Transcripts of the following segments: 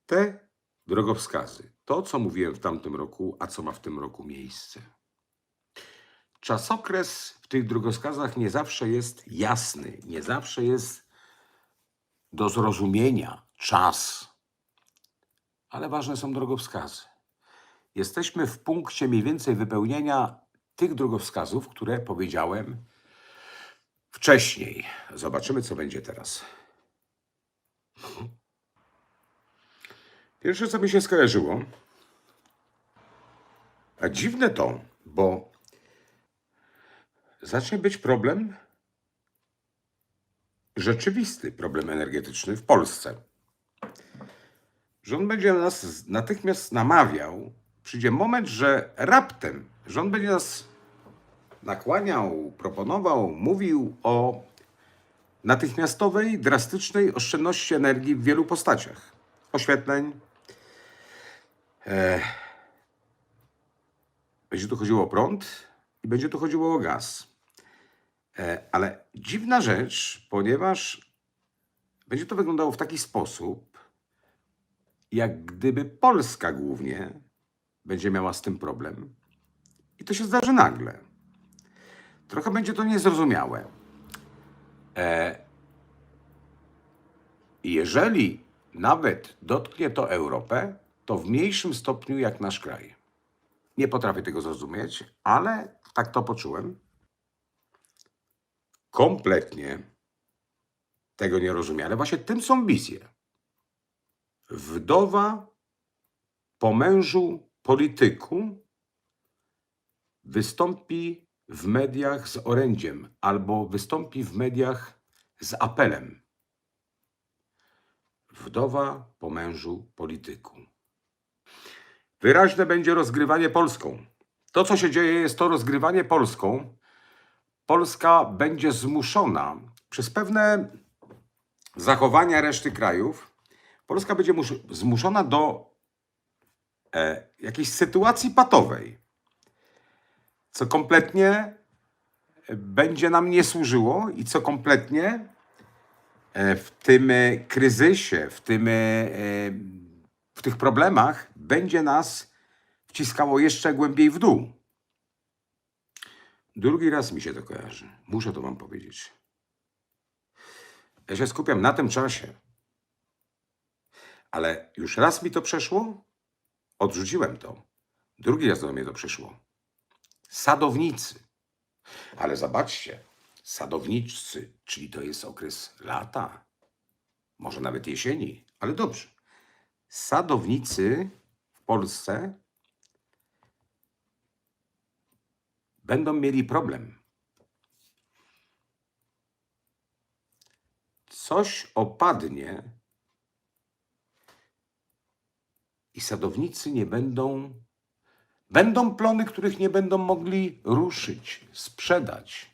te drogowskazy, to co mówiłem w tamtym roku, a co ma w tym roku miejsce. Czasokres w tych drogowskazach nie zawsze jest jasny, nie zawsze jest do zrozumienia czas, ale ważne są drogowskazy. Jesteśmy w punkcie mniej więcej wypełnienia tych drogowskazów, które powiedziałem wcześniej. Zobaczymy, co będzie teraz. Pierwsze, co mi się skojarzyło, a dziwne to, bo zacznie być problem, rzeczywisty problem energetyczny w Polsce. Rząd będzie nas natychmiast namawiał, przyjdzie moment, że raptem rząd będzie nas nakłaniał, proponował, mówił o natychmiastowej, drastycznej oszczędności energii w wielu postaciach. Oświetleń. Będzie tu chodziło o prąd i będzie tu chodziło o gaz. Ale dziwna rzecz, ponieważ będzie to wyglądało w taki sposób, jak gdyby Polska głównie będzie miała z tym problem. I to się zdarzy nagle. Trochę będzie to niezrozumiałe. Jeżeli nawet dotknie to Europę, to w mniejszym stopniu jak nasz kraj. Nie potrafię tego zrozumieć, ale tak to poczułem. Kompletnie tego nie rozumiem, ale właśnie tym są wizje. Wdowa po mężu polityku wystąpi w mediach z orędziem albo wystąpi w mediach z apelem. Wdowa po mężu polityku. Wyraźne będzie rozgrywanie Polską. To, co się dzieje, jest to rozgrywanie Polską. Polska będzie zmuszona przez pewne zachowania reszty krajów. Polska będzie zmuszona do jakiejś sytuacji patowej, co kompletnie będzie nam nie służyło i co kompletnie w tym kryzysie, w tych problemach będzie nas wciskało jeszcze głębiej w dół. Drugi raz mi się to kojarzy. Muszę to wam powiedzieć. Ja się skupiam na tym czasie. Ale już raz mi to przeszło, odrzuciłem to. Drugi raz do mnie to przyszło. Sadownicy. Ale zobaczcie, sadownicy, czyli to jest okres lata, może nawet jesieni, ale dobrze. Sadownicy w Polsce będą mieli problem. Coś opadnie i sadownicy nie będą... Będą plony, których nie będą mogli ruszyć, sprzedać.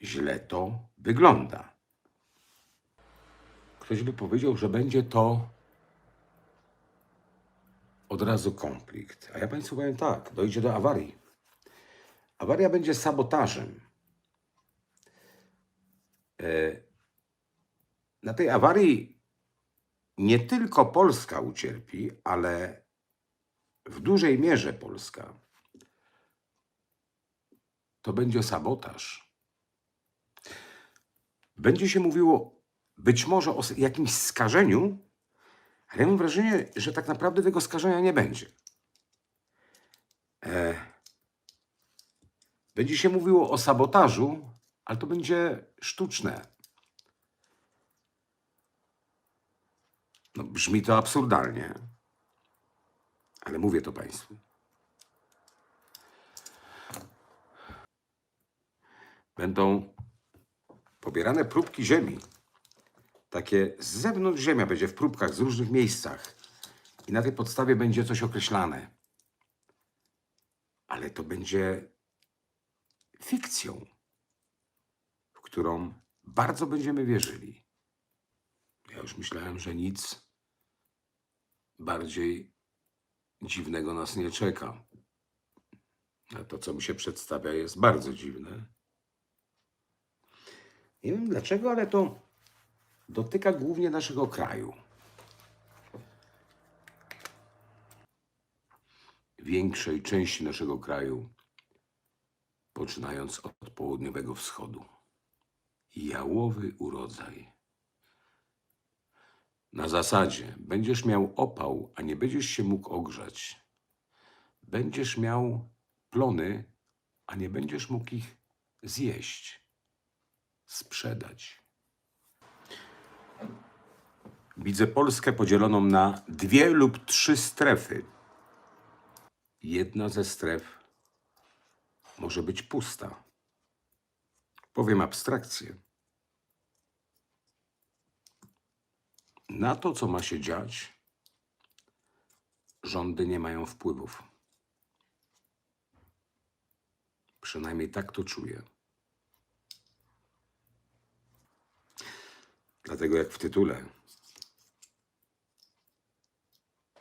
Źle to wygląda. Ktoś by powiedział, że będzie to od razu konflikt. A ja Państwu powiem tak, dojdzie do awarii. Awaria będzie sabotażem. Na tej awarii nie tylko Polska ucierpi, ale w dużej mierze Polska. To będzie sabotaż. Będzie się mówiło być może o jakimś skażeniu, ale ja mam wrażenie, że tak naprawdę tego skażenia nie będzie. Będzie się mówiło o sabotażu, ale to będzie sztuczne. No, brzmi to absurdalnie, ale mówię to Państwu. Będą pobierane próbki ziemi. Takie z zewnątrz ziemia będzie w próbkach z różnych miejscach. I na tej podstawie będzie coś określane. Ale to będzie fikcją, w którą bardzo będziemy wierzyli. Ja już myślałem, że nic bardziej dziwnego nas nie czeka. A to, co mi się przedstawia, jest bardzo dziwne. Nie wiem dlaczego, ale to dotyka głównie naszego kraju. większej części naszego kraju, poczynając od południowego wschodu. Jałowy urodzaj. Na zasadzie będziesz miał opał, a nie będziesz się mógł ogrzać. Będziesz miał plony, a nie będziesz mógł ich zjeść, sprzedać. Widzę Polskę podzieloną na 2 lub 3 strefy. Jedna ze stref może być pusta. Powiem abstrakcję. Na to, co ma się dziać, rządy nie mają wpływów. Przynajmniej tak to czuję. Dlatego jak w tytule,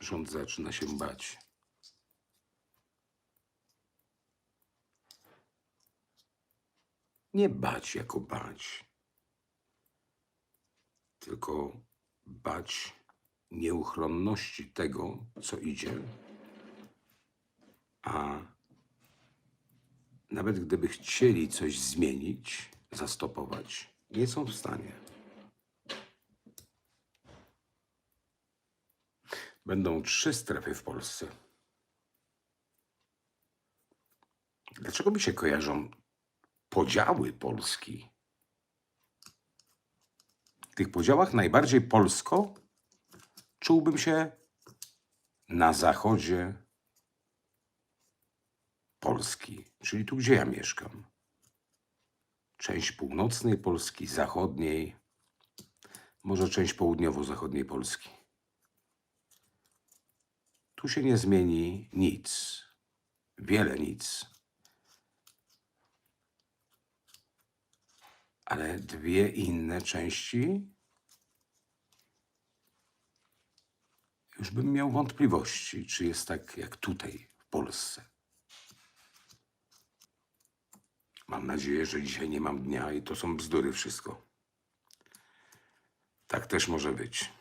rząd zaczyna się bać. Nie bać jako bać, tylko bać nieuchronności tego, co idzie, a nawet gdyby chcieli coś zmienić, zastopować, nie są w stanie. Będą 3 strefy w Polsce. Dlaczego mi się kojarzą podziały Polski? W tych podziałach najbardziej polsko czułbym się na zachodzie Polski, czyli tu, gdzie ja mieszkam. Część północnej Polski, zachodniej, może część południowo-zachodniej Polski. Tu się nie zmieni nic, wiele nic. Ale 2 inne części już bym miał wątpliwości, czy jest tak jak tutaj w Polsce. Mam nadzieję, że dzisiaj nie mam dnia i to są bzdury wszystko. Tak też może być.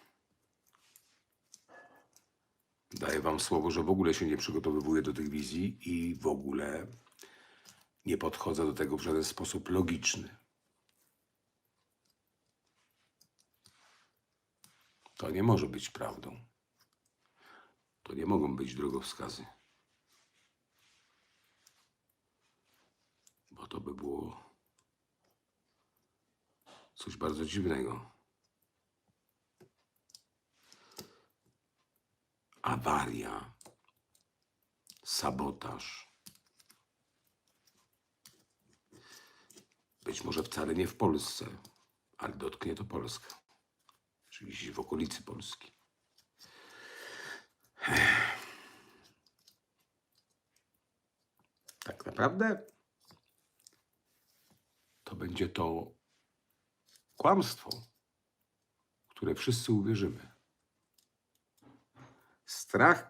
Daję wam słowo, że w ogóle się nie przygotowywuję do tych wizji i w ogóle nie podchodzę do tego w żaden sposób logiczny. To nie może być prawdą. To nie mogą być drogowskazy. Bo to by było coś bardzo dziwnego. Awaria, sabotaż. Być może wcale nie w Polsce, ale dotknie to Polskę. Czyli gdzieś w okolicy Polski. Tak naprawdę to będzie to kłamstwo, w które wszyscy uwierzymy. Strach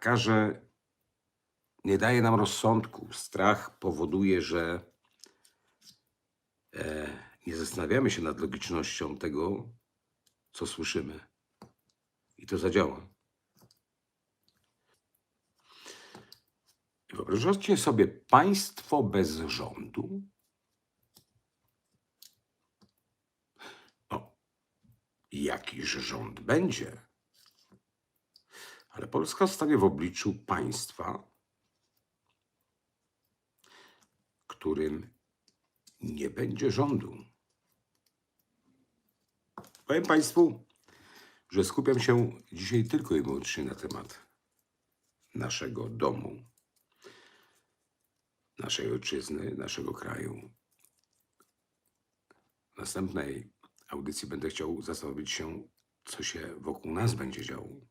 nie daje nam rozsądku. Strach powoduje, że nie zastanawiamy się nad logicznością tego, co słyszymy. I to zadziała. I wyobraźcie sobie państwo bez rządu. No, jakiż rząd będzie? Ale Polska stanie w obliczu państwa, którym nie będzie rządu. Powiem Państwu, że skupiam się dzisiaj tylko i wyłącznie na temat naszego domu, naszej ojczyzny, naszego kraju. W następnej audycji będę chciał zastanowić się, co się wokół nas będzie działo.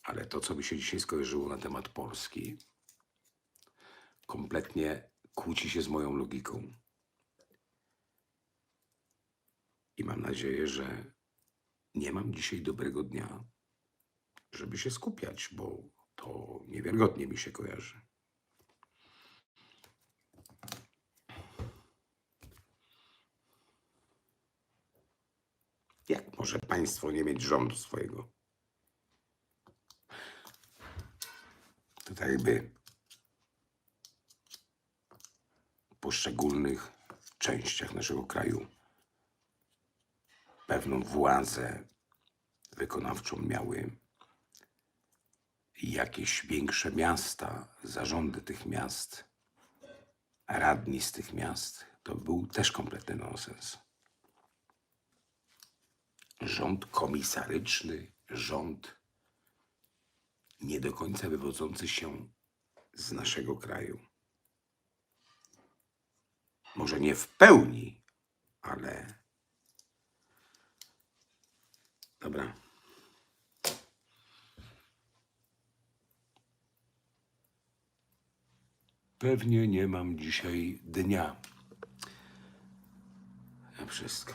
Ale to, co mi się dzisiaj skojarzyło na temat Polski, kompletnie kłóci się z moją logiką. I mam nadzieję, że nie mam dzisiaj dobrego dnia, żeby się skupiać, bo to niewiarygodnie mi się kojarzy. Jak może państwo nie mieć rządu swojego? To tak jakby w poszczególnych częściach naszego kraju pewną władzę wykonawczą miały jakieś większe miasta, zarządy tych miast, radni z tych miast. To był też kompletny nonsens. Rząd komisaryczny, rząd nie do końca wywodzący się z naszego kraju. Może nie w pełni, ale... Dobra. Pewnie nie mam dzisiaj dnia. Ja wszystko.